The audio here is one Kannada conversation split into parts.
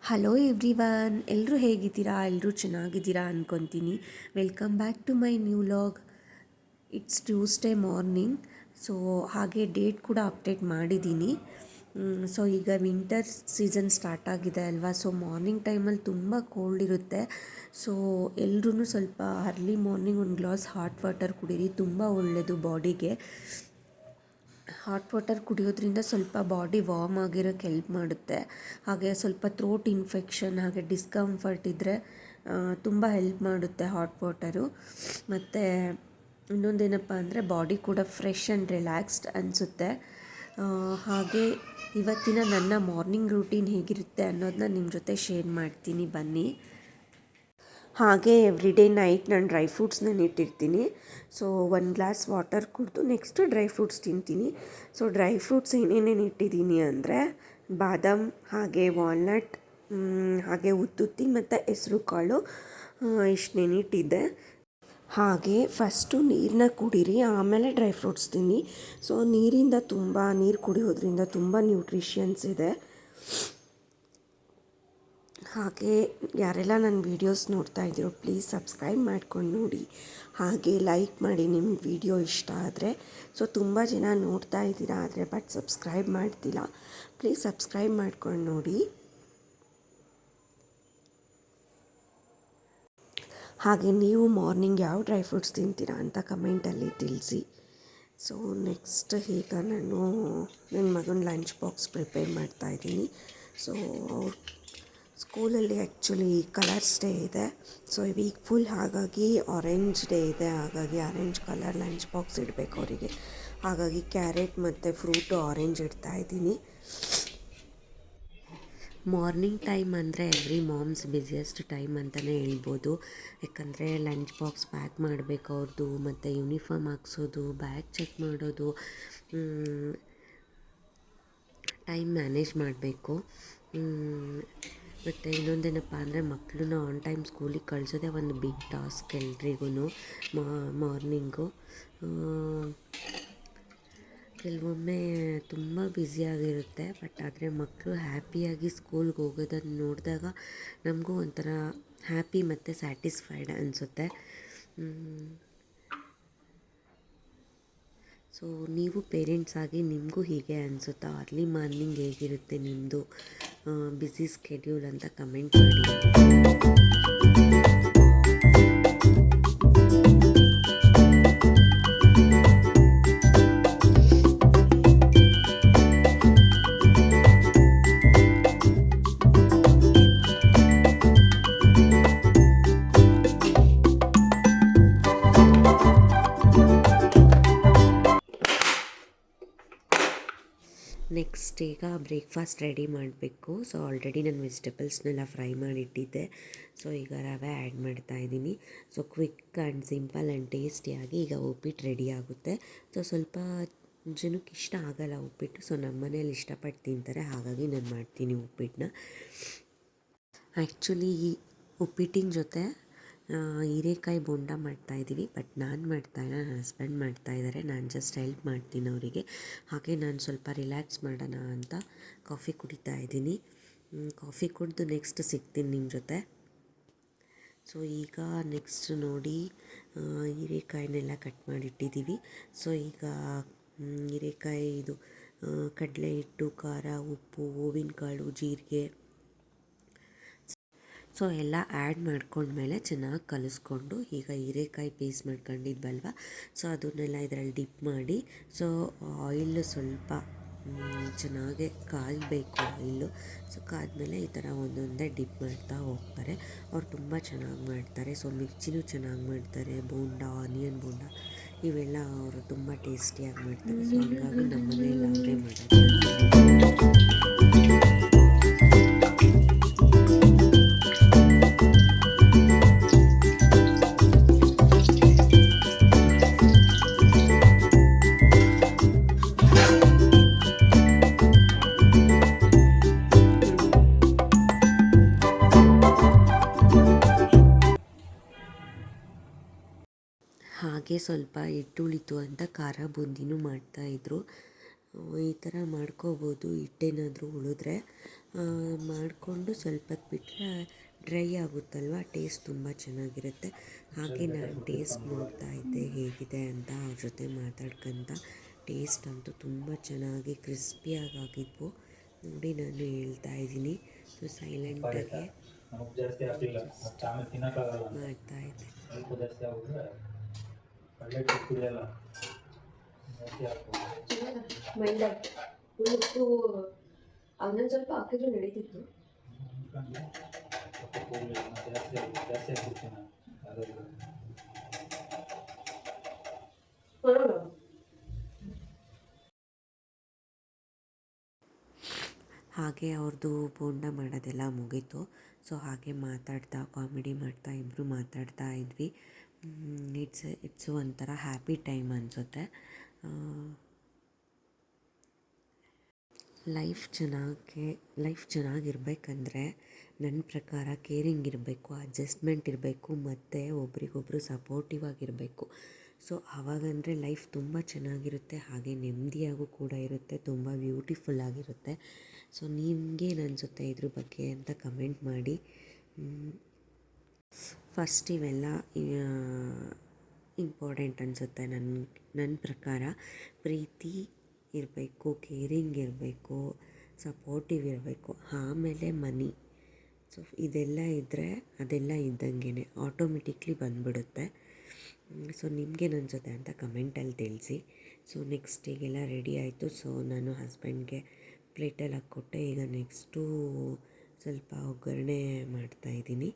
ಹಲೋ ಎವ್ರಿವನ್, ಎಲ್ಲರೂ ಹೇಗಿದ್ದೀರಾ? ಎಲ್ಲರೂ ಚೆನ್ನಾಗಿದ್ದೀರಾ ಅಂದ್ಕೊತೀನಿ. Welcome back to my new log. It's Tuesday morning. So ಹಾಗೆ ಡೇಟ್ ಕೂಡ ಅಪ್ಡೇಟ್ ಮಾಡಿದ್ದೀನಿ. ಸೊ ಈಗ ವಿಂಟರ್ ಸೀಸನ್ ಸ್ಟಾರ್ಟ್ ಆಗಿದೆ ಅಲ್ವಾ. ಸೊ ಮಾರ್ನಿಂಗ್ ಟೈಮಲ್ಲಿ ತುಂಬ ಕೋಲ್ಡ್ ಇರುತ್ತೆ. ಸೊ ಎಲ್ಲರೂ ಸ್ವಲ್ಪ ಅರ್ಲಿ ಮಾರ್ನಿಂಗ್ ಒಂದು ಗ್ಲಾಸ್ ಹಾಟ್ ವಾಟರ್ ಕುಡೀರಿ, ತುಂಬ ಒಳ್ಳೆಯದು ಬಾಡಿಗೆ. ಹಾಟ್ ವಾಟರ್ ಕುಡಿಯೋದ್ರಿಂದ ಸ್ವಲ್ಪ ಬಾಡಿ ವಾರ್ಮ್ ಆಗಿರೋಕ್ಕೆ ಹೆಲ್ಪ್ ಮಾಡುತ್ತೆ. ಹಾಗೆ ಸ್ವಲ್ಪ ಥ್ರೋಟ್ ಇನ್ಫೆಕ್ಷನ್ ಹಾಗೆ ಡಿಸ್ಕಂಫರ್ಟ್ ಇದ್ದರೆ ತುಂಬ ಹೆಲ್ಪ್ ಮಾಡುತ್ತೆ ಹಾಟ್ ವಾಟರು. ಮತ್ತು ಇನ್ನೊಂದೇನಪ್ಪ ಅಂದರೆ ಬಾಡಿ ಕೂಡ ಫ್ರೆಶ್ ಆ್ಯಂಡ್ ರಿಲ್ಯಾಕ್ಸ್ಡ್ ಅನಿಸುತ್ತೆ. ಹಾಗೆ ಇವತ್ತಿನ ನನ್ನ ಮಾರ್ನಿಂಗ್ ರೂಟೀನ್ ಹೇಗಿರುತ್ತೆ ಅನ್ನೋದನ್ನ ನಿಮ್ಮ ಜೊತೆ ಶೇರ್ ಮಾಡ್ತೀನಿ, ಬನ್ನಿ. ಹಾಗೆ ಎವ್ರಿಡೇ ನೈಟ್ ನಾನು ಡ್ರೈ ಫ್ರೂಟ್ಸ್ನ ಇಟ್ಟಿರ್ತೀನಿ. ಸೊ 1 ಗ್ಲಾಸ್ ವಾಟರ್ ಕುಡಿದು ನೆಕ್ಸ್ಟು ಡ್ರೈ ಫ್ರೂಟ್ಸ್ ತಿಂತೀನಿ. ಸೊ ಡ್ರೈ ಫ್ರೂಟ್ಸ್ ಏನೇನೇನು ಇಟ್ಟಿದ್ದೀನಿ ಅಂದರೆ ಬಾದಾಮ್, ಹಾಗೆ ವಾಲ್ನಟ್, ಹಾಗೆ ಉತ್ತುತ್ತಿ ಮತ್ತು ಹೆಸ್ರು ಕಾಳು, ಇಷ್ಟು ನೆನಿಟ್ಟಿದ್ದೆ. ಹಾಗೆ ಫಸ್ಟು ನೀರನ್ನ ಕುಡೀರಿ, ಆಮೇಲೆ ಡ್ರೈ ಫ್ರೂಟ್ಸ್ ತಿನ್ನಿ. ಸೊ ನೀರು ಕುಡಿಯೋದ್ರಿಂದ ತುಂಬ ನ್ಯೂಟ್ರಿಷನ್ಸ್ ಇದೆ. ಹಾಗೆ ಯಾರೆಲ್ಲ ನನ್ನ ವೀಡಿಯೋಸ್ ನೋಡ್ತಾ ಇದ್ದೀರೋ ಪ್ಲೀಸ್ ಸಬ್ಸ್ಕ್ರೈಬ್ ಮಾಡ್ಕೊಂಡು ನೋಡಿ, ಹಾಗೆ ಲೈಕ್ ಮಾಡಿ ನಿಮ್ಗೆ ವಿಡಿಯೋ ಇಷ್ಟ ಆದರೆ. ಸೊ ತುಂಬ ಜನ ನೋಡ್ತಾ ಇದ್ದೀರಾ ಆದರೆ ಬಟ್ ಸಬ್ಸ್ಕ್ರೈಬ್ ಮಾಡ್ತಿಲ್ಲ, ಪ್ಲೀಸ್ ಸಬ್ಸ್ಕ್ರೈಬ್ ಮಾಡ್ಕೊಂಡು ನೋಡಿ. ಹಾಗೆ ನೀವು ಮಾರ್ನಿಂಗ್ ಯಾವ ಡ್ರೈ ಫ್ರೂಟ್ಸ್ ತಿಂತೀರಾ ಅಂತ ಕಮೆಂಟಲ್ಲಿ ತಿಳಿಸಿ. ಸೊ ನೆಕ್ಸ್ಟ್ ಈಗ ನಾನು ನನ್ನ ಮಗನ ಲಂಚ್ ಬಾಕ್ಸ್ ಪ್ರಿಪೇರ್ ಮಾಡ್ತಾಯಿದ್ದೀನಿ. ಸೊ ಸ್ಕೂಲಲ್ಲಿ ಆ್ಯಕ್ಚುಲಿ ಕಲರ್ಸ್ ಡೇ ಇದೆ. ಸೊ ಈ ವೀಕ್ ಫುಲ್ ಹಾಗಾಗಿ ಆರೆಂಜ್ ಡೇ ಇದೆ, ಹಾಗಾಗಿ ಆರೆಂಜ್ ಕಲರ್ ಲಂಚ್ ಬಾಕ್ಸ್ ಇಡಬೇಕು ಅವರಿಗೆ. ಹಾಗಾಗಿ ಕ್ಯಾರೆಟ್ ಮತ್ತು ಫ್ರೂಟು ಆರೆಂಜ್ ಇಡ್ತಾಯಿದ್ದೀನಿ. ಮಾರ್ನಿಂಗ್ ಟೈಮ್ ಅಂದರೆ ಎವ್ರಿ ಮಾಮ್ಸ್ ಬ್ಯುಸಿಯೆಸ್ಟ್ ಟೈಮ್ ಅಂತಲೇ ಹೇಳ್ಬೋದು. ಯಾಕಂದರೆ ಲಂಚ್ ಬಾಕ್ಸ್ ಪ್ಯಾಕ್ ಮಾಡಬೇಕು ಅವ್ರದ್ದು, ಮತ್ತು ಯೂನಿಫಾರ್ಮ್ ಹಾಕ್ಸೋದು, ಬ್ಯಾಗ್ ಚೆಕ್ ಮಾಡೋದು, ಟೈಮ್ ಮ್ಯಾನೇಜ್ ಮಾಡಬೇಕು. ಮತ್ತು ಇನ್ನೊಂದೇನಪ್ಪ ಅಂದರೆ ಮಕ್ಕಳನ್ನ ಆನ್ ಟೈಮ್ ಸ್ಕೂಲಿಗೆ ಕಳಿಸೋದೇ ಒಂದು ಬಿಗ್ ಟಾಸ್ಕ್ ಎಲ್ರಿಗೂ. ಮಾರ್ನಿಂಗು ಕೆಲವೊಮ್ಮೆ ತುಂಬ ಬ್ಯುಸಿಯಾಗಿರುತ್ತೆ, ಬಟ್ ಆದರೆ ಮಕ್ಕಳು ಹ್ಯಾಪಿಯಾಗಿ ಸ್ಕೂಲ್ಗೆ ಹೋಗೋದನ್ನು ನೋಡಿದಾಗ ನಮಗೂ ಒಂಥರ ಹ್ಯಾಪಿ ಮತ್ತು ಸ್ಯಾಟಿಸ್ಫೈಡ್ ಅನಿಸುತ್ತೆ. ಸೊ ನೀವು ಪೇರೆಂಟ್ಸ್ ಆಗಿ ನಿಮಗೂ ಹೀಗೆ ಅನಿಸುತ್ತಾ? ಅರ್ಲಿ ಮಾರ್ನಿಂಗ್ ಹೇಗಿರುತ್ತೆ ನಿಮ್ಮದು ಬ್ಯುಸಿ ಸ್ಕೆಡ್ಯೂಲ್ ಅಂತ ಕಮೆಂಟ್ ಮಾಡಿ. ನೆಕ್ಸ್ಟ್ ಈಗ ಬ್ರೇಕ್ಫಾಸ್ಟ್ ರೆಡಿ ಮಾಡಬೇಕು. ಸೊ ಆಲ್ರೆಡಿ ನಾನು ವೆಜಿಟೇಬಲ್ಸ್ನೆಲ್ಲ ಫ್ರೈ ಮಾಡಿಟ್ಟಿದ್ದೆ. ಸೊ ಈಗ ರವೆ ಆ್ಯಡ್ ಮಾಡ್ತಾಯಿದ್ದೀನಿ. So quick and simple and ಟೇಸ್ಟಿಯಾಗಿ ಈಗ ಉಪ್ಪಿಟ್ಟು ರೆಡಿ ಆಗುತ್ತೆ. ಸೊ ಸ್ವಲ್ಪ ಜನಕ್ಕೆ ಇಷ್ಟ ಆಗಲ್ಲ ಉಪ್ಪಿಟ್ಟು, ಸೊ ನಮ್ಮ ಮನೇಲಿ ಇಷ್ಟಪಟ್ಟು ತಿಂತಾರೆ, ಹಾಗಾಗಿ ನಾನು ಮಾಡ್ತೀನಿ ಉಪ್ಪಿಟ್ಟನ್ನ. ಆ್ಯಕ್ಚುಲಿ ಈ ಉಪ್ಪಿಟ್ಟಿನ ಜೊತೆ ಹೀರೆಕಾಯಿ ಬೋಂಡ ಮಾಡ್ತಾಯಿದ್ದೀವಿ, ಬಟ್ ನಾನು ಮಾಡ್ತಾಯಿಲ್ಲ, ನನ್ನ ಹಸ್ಬೆಂಡ್ ಮಾಡ್ತಾಯಿದ್ದಾರೆ. ನಾನು ಜಸ್ಟ್ ಹೆಲ್ಪ್ ಮಾಡ್ತೀನಿ ಅವರಿಗೆ. ಹಾಗೆ ನಾನು ಸ್ವಲ್ಪ ರಿಲ್ಯಾಕ್ಸ್ ಮಾಡೋಣ ಅಂತ ಕಾಫಿ ಕುಡಿತಾ ಇದ್ದೀನಿ. ಕಾಫಿ ಕುಡಿದು ನೆಕ್ಸ್ಟ್ ಸಿಗ್ತೀನಿ ನಿಮ್ಮ ಜೊತೆ. ಸೊ ಈಗ ನೆಕ್ಸ್ಟ್ ನೋಡಿ ಹೀರೆಕಾಯಿನೆಲ್ಲ ಕಟ್ ಮಾಡಿಟ್ಟಿದ್ದೀವಿ. ಸೊ ಈಗ ಹೀರೆಕಾಯಿ ಇದು ಕಡಲೆ ಹಿಟ್ಟು, ಖಾರ, ಉಪ್ಪು, ಹೂವಿನ ಕಾಳು, ಜೀರಿಗೆ, ಸೊ ಎಲ್ಲ ಆ್ಯಡ್ ಮಾಡ್ಕೊಂಡ್ಮೇಲೆ ಚೆನ್ನಾಗಿ ಕಲಿಸ್ಕೊಂಡು ಈಗ ಹೀರೆಕಾಯಿ ಪೀಸ್ ಮಾಡ್ಕೊಂಡಿದ್ವಲ್ವ, ಸೊ ಅದನ್ನೆಲ್ಲ ಇದರಲ್ಲಿ ಡಿಪ್ ಮಾಡಿ, ಸೊ ಆಯಿಲ್ ಸ್ವಲ್ಪ ಚೆನ್ನಾಗೆ ಕಾಯಬೇಕು ಆಯಿಲು. ಸೊ ಕಾದ್ಮೇಲೆ ಈ ಥರ ಒಂದೊಂದೇ ಡಿಪ್ ಮಾಡ್ತಾ ಹೋಗ್ತಾರೆ. ಅವ್ರು ತುಂಬ ಚೆನ್ನಾಗಿ ಮಾಡ್ತಾರೆ. ಸೊ ಮಿರ್ಚಿನೂ ಚೆನ್ನಾಗಿ ಮಾಡ್ತಾರೆ, ಬೋಂಡ, ಆನಿಯನ್ ಬೋಂಡ ಇವೆಲ್ಲ ಅವರು ತುಂಬ ಟೇಸ್ಟಿಯಾಗಿ ಮಾಡ್ತಾರೆ. ಸೊ ಹಂಗಾಗಿ ನಮ್ಮ ಮನೆಯಲ್ಲಿ ಅವರೇ ಮಾಡೋದು. ಹಾಗೆ ಸ್ವಲ್ಪ ಹಿಟ್ಟು ಉಳಿತು ಅಂತ ಖಾರ ಬೂಂದಿನೂ ಮಾಡ್ತಾಯಿದ್ರು. ಈ ಥರ ಮಾಡ್ಕೋಬೋದು. ಹಿಟ್ಟೇನಾದರೂ ಉಳಿದ್ರೆ ಮಾಡಿಕೊಂಡು ಸ್ವಲ್ಪ ಹೊತ್ತು ಬಿಟ್ಟರೆ ಡ್ರೈ ಆಗುತ್ತಲ್ವ, ಟೇಸ್ಟ್ ತುಂಬ ಚೆನ್ನಾಗಿರುತ್ತೆ. ಹಾಗೆ ನಾನು ಟೇಸ್ಟ್ ನೋಡ್ತಾ ಇದ್ದೆ ಹೇಗಿದೆ ಅಂತ, ಅವ್ರ ಜೊತೆ ಮಾತಾಡ್ಕೊತ. ಟೇಸ್ಟ್ ಅಂತೂ ತುಂಬ ಚೆನ್ನಾಗಿ ಕ್ರಿಸ್ಪಿಯಾಗಿ ಆಗಿದ್ವು ನೋಡಿ. ನಾನು ಹೇಳ್ತಾ ಇದ್ದೀನಿ. ಸೊ ಸೈಲೆಂಟಾಗಿ ಮಾಡ್ತಾಯಿದ್ದೆ. ಉಪ್ಪು ಅವನೊಂದು ಸ್ವಲ್ಪ ಹಾಕಿದ್ರು ನಡೀತಿತ್ತು. ಹಾಗೆ ಅವ್ರದ್ದು ಬೋಂಡ ಮಾಡೋದೆಲ್ಲ ಮುಗೀತು. ಸೊ ಹಾಗೆ ಮಾತಾಡ್ತಾ ಕಾಮಿಡಿ ಮಾಡ್ತಾ ಇಬ್ಬರು ಮಾತಾಡ್ತಾ ಇದ್ವಿ. ಇಟ್ಸ್ ಒಂಥರ ಹ್ಯಾಪಿ ಟೈಮ್ ಅನಿಸುತ್ತೆ. ಲೈಫ್ ಚೆನ್ನಾಗಿರ್ಬೇಕಂದ್ರೆ ನನ್ನ ಪ್ರಕಾರ ಕೇರಿಂಗ್ ಇರಬೇಕು, ಅಡ್ಜಸ್ಟ್ಮೆಂಟ್ ಇರಬೇಕು ಮತ್ತು ಒಬ್ರಿಗೊಬ್ರು ಸಪೋರ್ಟಿವ್ ಆಗಿರಬೇಕು. ಸೊ ಆವಾಗಂದರೆ ಲೈಫ್ ತುಂಬ ಚೆನ್ನಾಗಿರುತ್ತೆ, ಹಾಗೆ ನೆಮ್ಮದಿಯಾಗೂ ಕೂಡ ಇರುತ್ತೆ, ತುಂಬ ಬ್ಯೂಟಿಫುಲ್ ಆಗಿರುತ್ತೆ. ಸೊ ನಿಮಗೇನು ಅನಿಸುತ್ತೆ ಇದ್ರ ಬಗ್ಗೆ ಅಂತ ಕಮೆಂಟ್ ಮಾಡಿ. ಫಸ್ಟ್ ಇವೆಲ್ಲ ಇಂಪಾರ್ಟೆಂಟ್ ಅನಿಸುತ್ತೆ ನನ್ನ ಪ್ರಕಾರ. ಪ್ರೀತಿ ಇರಬೇಕು, ಕೇರಿಂಗ್ ಇರಬೇಕು, ಸಪೋರ್ಟಿವ್ ಇರಬೇಕು, ಆಮೇಲೆ ಮನಿ. ಸೊ ಇದೆಲ್ಲ ಇದ್ದರೆ ಅದೆಲ್ಲ ಇದ್ದಂಗೆ ಆಟೋಮೆಟಿಕ್ಲಿ ಬಂದುಬಿಡುತ್ತೆ. ಸೊ ನಿಮಗೇನು ಅನಿಸುತ್ತೆ ಅಂತ ಕಮೆಂಟಲ್ಲಿ ತಿಳಿಸಿ. ಸೊ ನೆಕ್ಸ್ಟ್ ಈಗೆಲ್ಲ ರೆಡಿ ಆಯಿತು. ಸೊ ನಾನು ಹಸ್ಬೆಂಡ್ಗೆ ಪ್ಲೇಟಲ್ಲಿ ಹಾಕ್ಕೊಟ್ಟೆ. ಈಗ ನೆಕ್ಸ್ಟು ಸ್ವಲ್ಪ ಒಗ್ಗರಣೆ ಮಾಡ್ತಾಯಿದ್ದೀನಿ.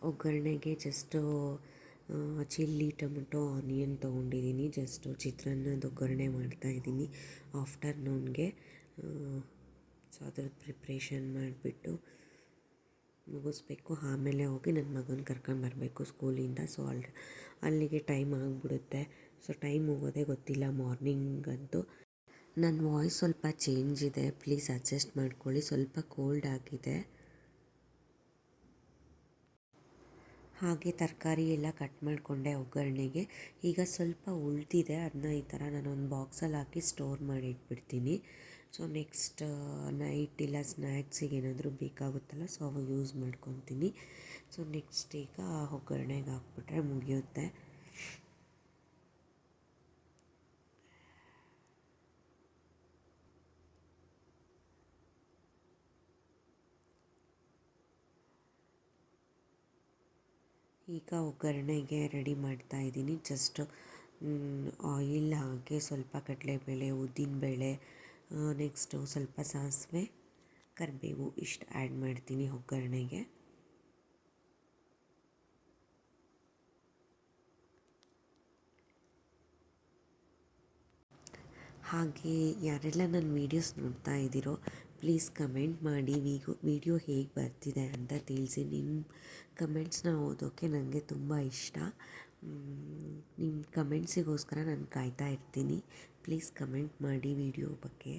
ಒಗ್ಗರಣೆಗೆ ಜಸ್ಟು ಚಿಲ್ಲಿ, ಟೊಮೆಟೊ, ಆನಿಯನ್ ತೊಗೊಂಡಿದ್ದೀನಿ. ಜಸ್ಟು ಚಿತ್ರಾನ್ನದ ಒಗ್ಗರಣೆ ಮಾಡ್ತಾಯಿದ್ದೀನಿ ಆಫ್ಟರ್ನೂನ್ಗೆ. ಸೊ ಅದ್ರದ್ದು ಪ್ರಿಪ್ರೇಷನ್ ಮಾಡಿಬಿಟ್ಟು ಮುಗಿಸ್ಬೇಕು. ಆಮೇಲೆ ಹೋಗಿ ನನ್ನ ಮಗನ ಕರ್ಕೊಂಬರ್ಬೇಕು ಸ್ಕೂಲಿಂದ. ಸೊ ಅಲ್ಲಿಗೆ ಟೈಮ್ ಆಗಿಬಿಡುತ್ತೆ. ಸೊ ಟೈಮ್ ಹೋಗೋದೇ ಗೊತ್ತಿಲ್ಲ ಮಾರ್ನಿಂಗಂತೂ. ನನ್ನ ವಾಯ್ಸ್ ಸ್ವಲ್ಪ ಚೇಂಜ್ ಇದೆ, ಪ್ಲೀಸ್ ಅಡ್ಜಸ್ಟ್ ಮಾಡ್ಕೊಳ್ಳಿ. ಸ್ವಲ್ಪ ಕೋಲ್ಡ್ ಆಗಿದೆ. ಹಾಗೆ ತರಕಾರಿ ಎಲ್ಲ ಕಟ್ ಮಾಡಿಕೊಂಡೆ ಒಗ್ಗರಣೆಗೆ. ಈಗ ಸ್ವಲ್ಪ ಉಳಿದಿದೆ, ಅದನ್ನ ಈ ಥರ ನಾನೊಂದು ಬಾಕ್ಸಲ್ಲಿ ಹಾಕಿ ಸ್ಟೋರ್ ಮಾಡಿ ಇಟ್ಬಿಡ್ತೀನಿ. ಸೊ ನೆಕ್ಸ್ಟ್ ನೈಟ್ ಇಲ್ಲ ಸ್ನ್ಯಾಕ್ಸಿಗೆ ಏನಾದರೂ ಬೇಕಾಗುತ್ತಲ್ಲ, ಸೊ ಅವಾಗ ಯೂಸ್ ಮಾಡ್ಕೊತೀನಿ. ಸೊ ನೆಕ್ಸ್ಟ್ ಈಗ ಒಗ್ಗರಣೆಗೆ ಹಾಕ್ಬಿಟ್ರೆ ಮುಗಿಯುತ್ತೆ. ಈಗ ಒಗ್ಗರಣೆಗೆ ರೆಡಿ ಮಾಡ್ತಾಯಿದ್ದೀನಿ. ಜಸ್ಟ್ ಆಯಿಲ್ ಹಾಕಿ ಸ್ವಲ್ಪ ಕಡಲೆಬೇಳೆ, ಉದ್ದಿನಬೇಳೆ, ನೆಕ್ಸ್ಟು ಸ್ವಲ್ಪ ಸಾಸಿವೆ, ಕರಿಬೇವು ಇಷ್ಟು ಆ್ಯಡ್ ಮಾಡ್ತೀನಿ ಒಗ್ಗರಣೆಗೆ. ಹಾಗೆ ಯಾರೆಲ್ಲ ನನ್ನ ವೀಡಿಯೋಸ್ ನೋಡ್ತಾ ಇದ್ದೀರೋ ಪ್ಲೀಸ್ ಕಮೆಂಟ್ ಮಾಡಿ ವಿಡಿಯೋ ಹೇಗೆ ಬರ್ತಿದೆ ಅಂತ ತಿಳಿಸಿ. ನಿಮ್ಮ ಕಮೆಂಟ್ಸ್ನ ಓದೋಕ್ಕೆ ನನಗೆ ತುಂಬ ಇಷ್ಟ. ನಿಮ್ಮ ಕಮೆಂಟ್ಸಿಗೋಸ್ಕರ ನಾನು ಕಾಯ್ತಾ ಇರ್ತೀನಿ. ಪ್ಲೀಸ್ ಕಮೆಂಟ್ ಮಾಡಿ ವಿಡಿಯೋ ಬಗ್ಗೆ.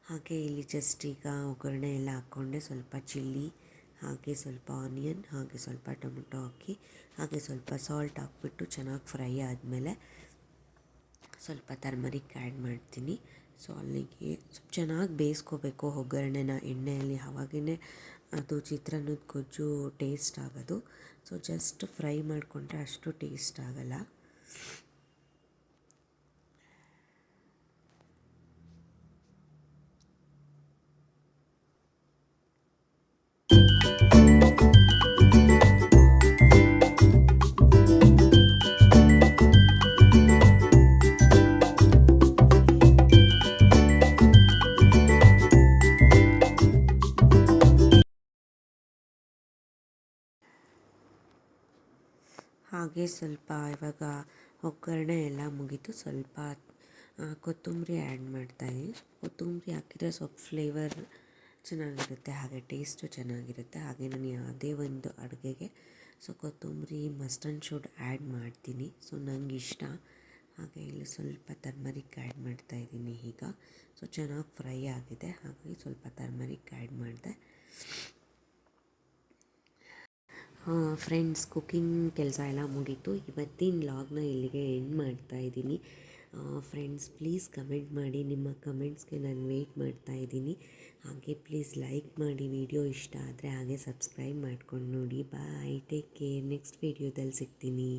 ಹಾಗೆ ಇಲ್ಲಿ ಜಸ್ಟ್ ಈಗ ಒಗ್ಗರಣೆ ಎಲ್ಲ ಹಾಕ್ಕೊಂಡೆ. ಸ್ವಲ್ಪ ಚಿಲ್ಲಿ, ಹಾಗೆ ಸ್ವಲ್ಪ ಆನಿಯನ್, ಹಾಗೆ ಸ್ವಲ್ಪ ಟೊಮೆಟೊ ಹಾಕಿ, ಹಾಗೆ ಸ್ವಲ್ಪ ಸಾಲ್ಟ್ ಹಾಕ್ಬಿಟ್ಟು ಚೆನ್ನಾಗಿ ಫ್ರೈ ಆದಮೇಲೆ ಸ್ವಲ್ಪ ಟರ್ಮರಿಕ್ ಆ್ಯಡ್ ಮಾಡ್ತೀನಿ. ಸೊ ಅಲ್ಲಿಗೆ ಸ್ವಲ್ಪ ಚೆನ್ನಾಗಿ ಬೇಯಿಸ್ಕೋಬೇಕು ಒಗ್ಗರಣೆನ ಎಣ್ಣೆಯಲ್ಲಿ, ಆವಾಗೇ ಅದು ಚಿತ್ರಾನ್ನದ ಗೊಜ್ಜು ಟೇಸ್ಟ್ ಆಗೋದು. ಸೊ ಜಸ್ಟ್ ಫ್ರೈ ಮಾಡಿಕೊಂಡ್ರೆ ಅಷ್ಟು ಟೇಸ್ಟ್ ಆಗೋಲ್ಲ. ಹಾಗೆ ಸ್ವಲ್ಪ ಇವಾಗ ಒಗ್ಗರಣೆ ಎಲ್ಲ ಮುಗೀತು. ಸ್ವಲ್ಪ ಕೊತ್ತಂಬರಿ ಆ್ಯಡ್ ಮಾಡ್ತಾಯಿದ್ದೀನಿ. ಕೊತ್ತಂಬರಿ ಹಾಕಿದರೆ ಸ್ವಲ್ಪ ಫ್ಲೇವರ್ ಚೆನ್ನಾಗಿರುತ್ತೆ, ಹಾಗೆ ಟೇಸ್ಟು ಚೆನ್ನಾಗಿರುತ್ತೆ. ಹಾಗೆ ನಾನು ಯಾವುದೇ ಒಂದು ಅಡುಗೆಗೆ ಕೊತ್ತಂಬರಿ ಮಸ್ಟ್ ಆ್ಯಂಡ್ ಶುಡ್ ಆ್ಯಡ್ ಮಾಡ್ತೀನಿ. ಸೊ ನನಗೆ ಇಷ್ಟ. ಹಾಗೆ ಇಲ್ಲಿ ಸ್ವಲ್ಪ ಟರ್ಮರಿಕ್ ಆ್ಯಡ್ ಮಾಡ್ತಾಯಿದ್ದೀನಿ ಈಗ. ಸೊ ಚೆನ್ನಾಗಿ ಫ್ರೈ ಆಗಿದೆ, ಹಾಗಾಗಿ ಸ್ವಲ್ಪ ಟರ್ಮರಿಕ್ ಆ್ಯಡ್ ಮಾಡಿದೆ. ಫ್ರೆಂಡ್ಸ್, ಕುಕ್ಕಿಂಗ್ ಕೆಲಸ ಎಲ್ಲ ಮುಗೀತು. ಇವತ್ತಿನ ಲಾಗ್ನ ಇಲ್ಲಿಗೆ ಎಂಡ್ ಮಾಡ್ತಾ ಇದ್ದೀನಿ. ಫ್ರೆಂಡ್ಸ್, ಪ್ಲೀಸ್ ಕಮೆಂಟ್ ಮಾಡಿ. ನಿಮ್ಮ ಕಮೆಂಟ್ಸ್ಗೆ ನಾನು ವೆಯ್ಟ್ ಮಾಡ್ತಾ ಇದ್ದೀನಿ. ಹಾಗೆ ಪ್ಲೀಸ್ ಲೈಕ್ ಮಾಡಿ, ವಿಡಿಯೋ ಇಷ್ಟ ಆದರೆ. ಹಾಗೆ ಸಬ್ಸ್ಕ್ರೈಬ್ ಮಾಡ್ಕೊಂಡು ನೋಡಿ. ಬಾಯ್, ಟೇಕ್ ಕೇರ್. ನೆಕ್ಸ್ಟ್ ವೀಡಿಯೋದಲ್ಲಿ ಸಿಗ್ತೀನಿ.